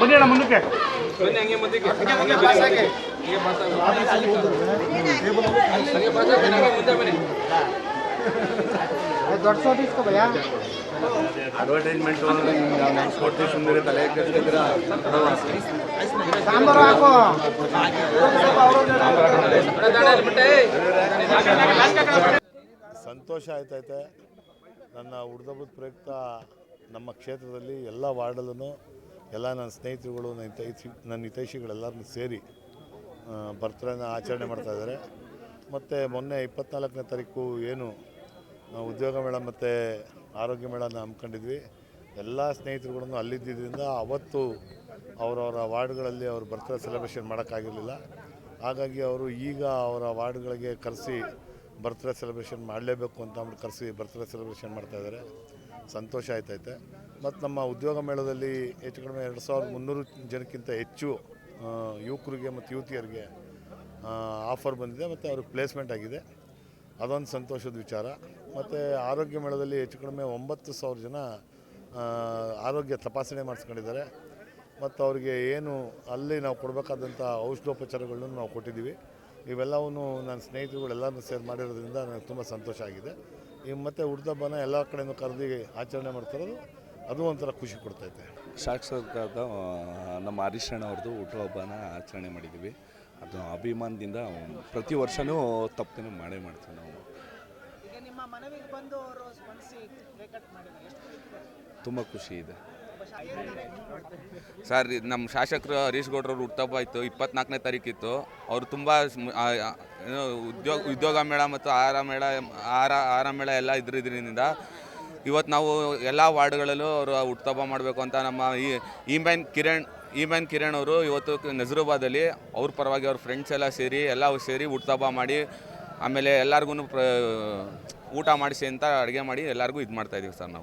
ಬನ್ನಿ ಅಣ್ಣ ಮುಂದಕ್ಕೆ ದೊಡ್ಡ ಸೋಟ್ ಇಸ್ಕೋ ಭಯ ಅಡ್ವರ್ಟೈಸ್ಮೆಂಟ್ ಕೊಡ್ತೀವಿ ಸುಂದರ ತಲೆ ಸಾಂಬಾರು ಹಾಕೋ ಸಂತೋಷ ಆಯ್ತೈತೆ. ನನ್ನ ಹುಡ್ದಬ್ಬದ ಪ್ರಯುಕ್ತ ನಮ್ಮ ಕ್ಷೇತ್ರದಲ್ಲಿ ಎಲ್ಲ ವಾರ್ಡಲ್ಲೂ ಎಲ್ಲ ನನ್ನ ಸ್ನೇಹಿತರುಗಳು ನನ್ನ ಹಿತೈಷಿಗಳೆಲ್ಲರನ್ನೂ ಸೇರಿ ಬರ್ತ್ಡೇನ ಆಚರಣೆ ಮಾಡ್ತಾಯಿದ್ದಾರೆ. ಮತ್ತು ಮೊನ್ನೆ 24ನೇ ತಾರೀಕು ಏನು ಉದ್ಯೋಗ ಮೇಳ ಮತ್ತು ಆರೋಗ್ಯ ಮೇಳನ ಹಮ್ಮಿಕೊಂಡಿದ್ವಿ. ಎಲ್ಲ ಸ್ನೇಹಿತರುಗಳನ್ನು ಅಲ್ಲಿದ್ದರಿಂದ ಅವತ್ತು ಅವರವರ ವಾರ್ಡ್ಗಳಲ್ಲಿ ಅವ್ರ ಬರ್ತ್ಡೇ ಸೆಲೆಬ್ರೇಷನ್ ಮಾಡೋಕ್ಕಾಗಿರಲಿಲ್ಲ. ಹಾಗಾಗಿ ಅವರು ಈಗ ಅವರ ವಾರ್ಡ್ಗಳಿಗೆ ಕರೆಸಿ ಬರ್ತ್ಡೇ ಸೆಲೆಬ್ರೇಷನ್ ಮಾಡಲೇಬೇಕು ಅಂತ ಅಂದ್ಬಿಟ್ಟು ಕರೆಸಿ ಬರ್ತ್ಡೇ ಸೆಲೆಬ್ರೇಷನ್ ಮಾಡ್ತಾಯಿದ್ದಾರೆ. ಸಂತೋಷ ಆಯ್ತೈತೆ. ಮತ್ತು ನಮ್ಮ ಉದ್ಯೋಗ ಮೇಳದಲ್ಲಿ ಹೆಚ್ಚು ಕಡಿಮೆ 2300 ಜನಕ್ಕಿಂತ ಹೆಚ್ಚು ಯುವಕರಿಗೆ ಮತ್ತು ಯುವತಿಯರಿಗೆ ಆಫರ್ ಬಂದಿದೆ ಮತ್ತು ಅವ್ರಿಗೆ ಪ್ಲೇಸ್ಮೆಂಟ್ ಆಗಿದೆ. ಅದೊಂದು ಸಂತೋಷದ ವಿಚಾರ. ಮತ್ತು ಆರೋಗ್ಯ ಮೇಳದಲ್ಲಿ ಹೆಚ್ಚು ಕಡಿಮೆ 9000 ಜನ ಆರೋಗ್ಯ ತಪಾಸಣೆ ಮಾಡಿಸ್ಕೊಂಡಿದ್ದಾರೆ. ಮತ್ತು ಅವರಿಗೆ ಏನು ಅಲ್ಲಿ ನಾವು ಕೊಡಬೇಕಾದಂಥ ಔಷಧೋಪಚಾರಗಳನ್ನು ನಾವು ಕೊಟ್ಟಿದ್ದೀವಿ. ಇವೆಲ್ಲವೂ ನನ್ನ ಸ್ನೇಹಿತರುಗಳೆಲ್ಲರನ್ನೂ ಸೇರಿ ಮಾಡಿರೋದ್ರಿಂದ ನನಗೆ ತುಂಬ ಸಂತೋಷ ಆಗಿದೆ. ಈಗ ಮತ್ತು ಹುಡ್ದಬ್ಬನ ಎಲ್ಲ ಕಡೆಯೂ ಕರೆದು ಆಚರಣೆ ಮಾಡ್ತಿರೋದು ಅದು ಒಂಥರ ಖುಷಿ ಕೊಡ್ತೈತೆ. ಶಾಸಕರಾದ ನಮ್ಮ ಹರೀಶ್ ಅಣ್ಣ ಅವ್ರದ್ದು ಹುಟ್ಟುಹಬ್ಬನ ಆಚರಣೆ ಮಾಡಿದ್ದೀವಿ. ಅದು ಅಭಿಮಾನದಿಂದ ಪ್ರತಿ ವರ್ಷವೂ ತಪ್ಪದೇ ಮಾಡೇ ಮಾಡ್ತೀವಿ ನಾವು. ತುಂಬ ಖುಷಿ ಇದೆ ಸರ್. ನಮ್ಮ ಶಾಸಕರು ಹರೀಶ್ ಗೌಡ್ರವ್ರು ಹುಟ್ಟುಹಬ್ಬ ಇತ್ತು, 24ನೇ ತಾರೀಕಿತ್ತು. ಅವರು ತುಂಬ ಉದ್ಯೋಗ ಮೇಳ ಮತ್ತು ಆಹಾರ ಮೇಳ ಎಲ್ಲ ಇದರಿಂದ ಇವತ್ತು ನಾವು ಎಲ್ಲ ವಾರ್ಡ್ಗಳಲ್ಲೂ ಅವರು ಹುಟ್ಟುಹಬ್ಬ ಮಾಡಬೇಕು ಅಂತ ನಮ್ಮ ಈಮನ್ ಕಿರಣ್ ಅವರು ಇವತ್ತು ನಜರುಬಾದಲ್ಲಿ ಅವ್ರ ಪರವಾಗಿ ಅವ್ರ ಫ್ರೆಂಡ್ಸ್ ಎಲ್ಲ ಸೇರಿ ಹುಟ್ಟುಹಬ್ಬ ಮಾಡಿ ಆಮೇಲೆ ಎಲ್ಲರಿಗೂ ಊಟ ಮಾಡಿಸಿ ಅಂತ ಅಡುಗೆ ಮಾಡಿ ಎಲ್ಲರಿಗೂ ಇದು ಮಾಡ್ತಾಯಿದ್ದೀವಿ ಸರ್ ನಾವು.